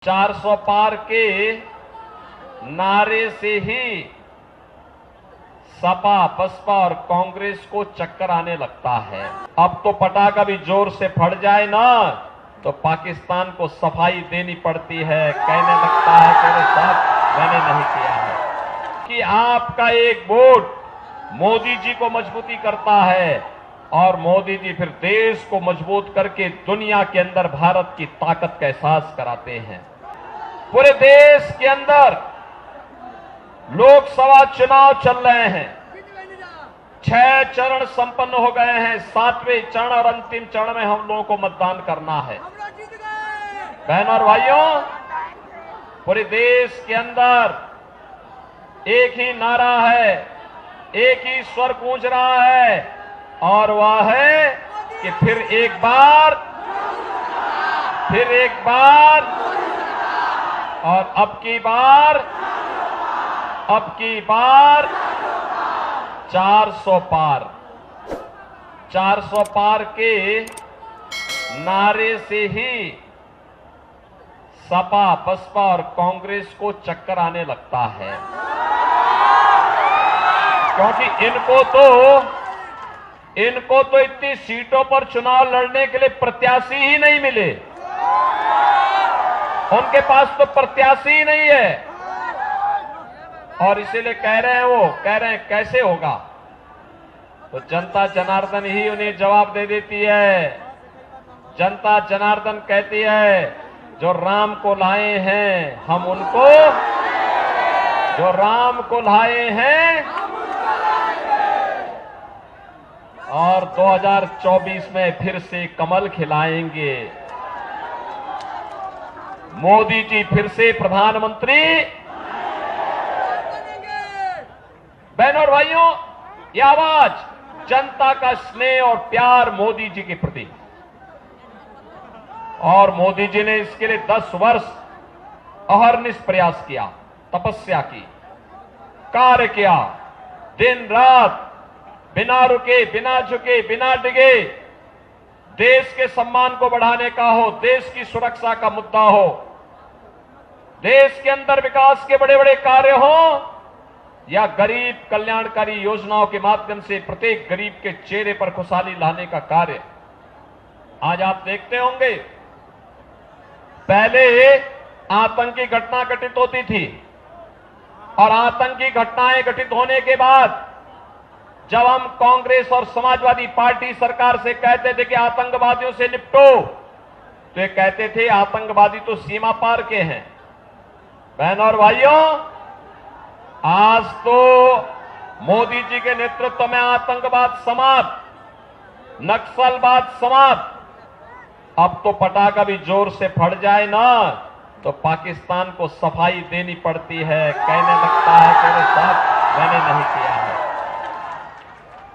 400 पार के नारे से ही सपा, बसपा और कांग्रेस को चक्कर आने लगता है। अब तो पटाखा भी जोर से फट जाए ना तो पाकिस्तान को सफाई देनी पड़ती है। कहने लगता है तेरे साथ मैंने नहीं किया है। कि आपका एक वोट मोदी जी को मजबूती करता है और मोदी जी फिर देश को मजबूत करके दुनिया के अंदर भारत की ताकत का एहसास कराते हैं। पूरे देश के अंदर लोकसभा चुनाव चल रहे हैं। 6 चरण संपन्न हो गए हैं। 7वें चरण और अंतिम चरण में हम लोगों को मतदान करना है। बहनों और भाइयों, पूरे देश के अंदर एक ही नारा है, एक ही स्वर गूंज रहा है और वह है कि फिर एक बार और अब की बार 400 पार। 400 पार के नारे से ही सपा, बसपा और कांग्रेस को चक्कर आने लगता है, क्योंकि इनको तो इतनी सीटों पर चुनाव लड़ने के लिए प्रत्याशी ही नहीं मिले। उनके पास तो प्रत्याशी ही नहीं है और इसीलिए कह रहे हैं कैसे होगा। तो जनता जनार्दन ही उन्हें जवाब दे देती है। जनता जनार्दन कहती है जो राम को लाए हैं हम उनको, जो राम को लाए हैं और 2024 में फिर से कमल खिलाएंगे। मोदी जी फिर से प्रधानमंत्री। बहनों और भाइयों, यह आवाज जनता का स्नेह और प्यार मोदी जी के प्रति, और मोदी जी ने इसके लिए 10 वर्ष अहर्निश प्रयास किया, तपस्या की, कार्य किया, दिन रात बिना रुके, बिना झुके, बिना डिगे। देश के सम्मान को बढ़ाने का हो, देश की सुरक्षा का मुद्दा हो, देश के अंदर विकास के बड़े बड़े कार्य हो या गरीब कल्याणकारी योजनाओं के माध्यम से प्रत्येक गरीब के चेहरे पर खुशहाली लाने का कार्य। आज आप देखते होंगे पहले आतंकी घटना घटित होती थी और आतंकी घटनाएं घटित होने के बाद जब हम कांग्रेस और समाजवादी पार्टी सरकार से कहते थे कि आतंकवादियों से निपटो, तो ये कहते थे आतंकवादी तो सीमा पार के हैं। बहनों और भाइयों, आज तो मोदी जी के नेतृत्व में आतंकवाद समाप्त, नक्सलवाद समाप्त। अब तो पटाखा भी जोर से फट जाए ना तो पाकिस्तान को सफाई देनी पड़ती है। कहने लगता है तेरे साथ मैंने नहीं किया है।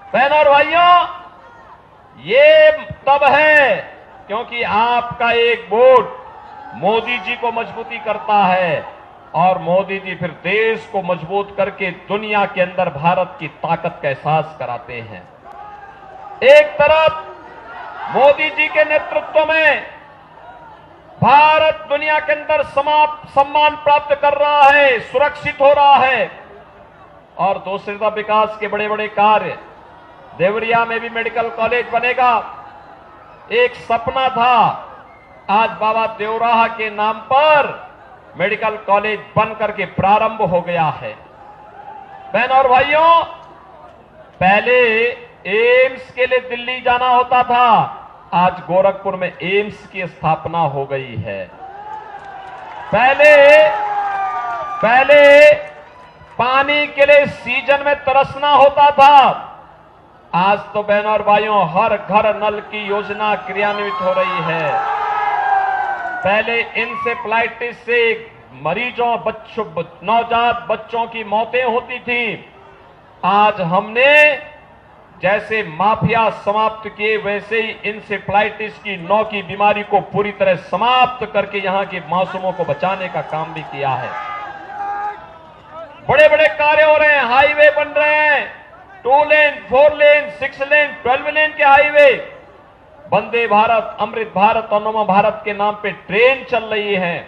बहनों और भाइयों, ये तब है क्योंकि आपका एक वोट मोदी जी को मजबूती करता है और मोदी जी फिर देश को मजबूत करके दुनिया के अंदर भारत की ताकत का एहसास कराते हैं। एक तरफ मोदी जी के नेतृत्व में भारत दुनिया के अंदर सम्मान प्राप्त कर रहा है, सुरक्षित हो रहा है, और दूसरी तरफ विकास के बड़े बड़े कार्य। देवरिया में भी मेडिकल कॉलेज बनेगा। एक सपना था, आज बाबा देवराहा के नाम पर मेडिकल कॉलेज बन करके प्रारंभ हो गया है। बहनों और भाइयों, पहले एम्स के लिए दिल्ली जाना होता था, आज गोरखपुर में एम्स की स्थापना हो गई है। पहले पानी के लिए सीजन में तरसना होता था, आज तो बहनों और भाइयों हर घर नल की योजना क्रियान्वित हो रही है। पहले इंसेफ्लाइटिस से मरीजों, नवजात बच्चों की मौतें होती थी, आज हमने जैसे माफिया समाप्त किए वैसे ही इंसेफ्लाइटिस की 9 की बीमारी को पूरी तरह समाप्त करके यहां के मासूमों को बचाने का काम भी किया है। बड़े बड़े कार्य हो रहे हैं, हाईवे बन रहे हैं, 2 लेन, 4 लेन, 6 लेन, 12 लेन के हाईवे। वंदे भारत, अमृत भारत और नमो भारत के नाम पे ट्रेन चल रही है।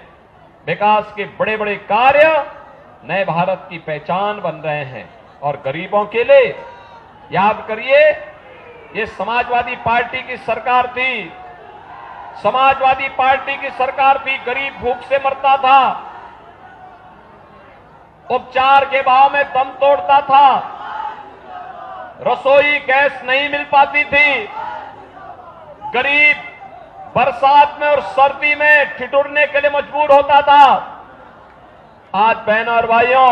विकास के बड़े बड़े कार्य नए भारत की पहचान बन रहे हैं। और गरीबों के लिए याद करिए, ये समाजवादी पार्टी की सरकार थी, समाजवादी पार्टी की सरकार थी, गरीब भूख से मरता था, उपचार के भाव में दम तोड़ता था, रसोई गैस नहीं मिल पाती थी, गरीब बरसात में और सर्दी में ठिठुरने के लिए मजबूर होता था। आज बहनों और भाइयों,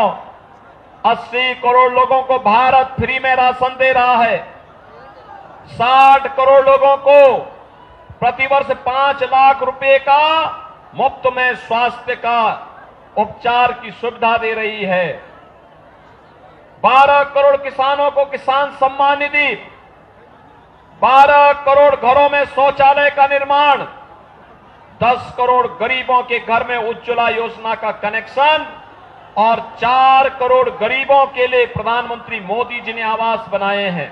80 करोड़ लोगों को भारत फ्री में राशन दे रहा है। 60 करोड़ लोगों को प्रतिवर्ष 5 लाख रुपए का मुफ्त में स्वास्थ्य का उपचार की सुविधा दे रही है। 12 करोड़ किसानों को किसान सम्मान निधि, 12 करोड़ घरों में शौचालय का निर्माण, 10 करोड़ गरीबों के घर में उज्ज्वला योजना का कनेक्शन और 4 करोड़ गरीबों के लिए प्रधानमंत्री मोदी जी ने आवास बनाए हैं।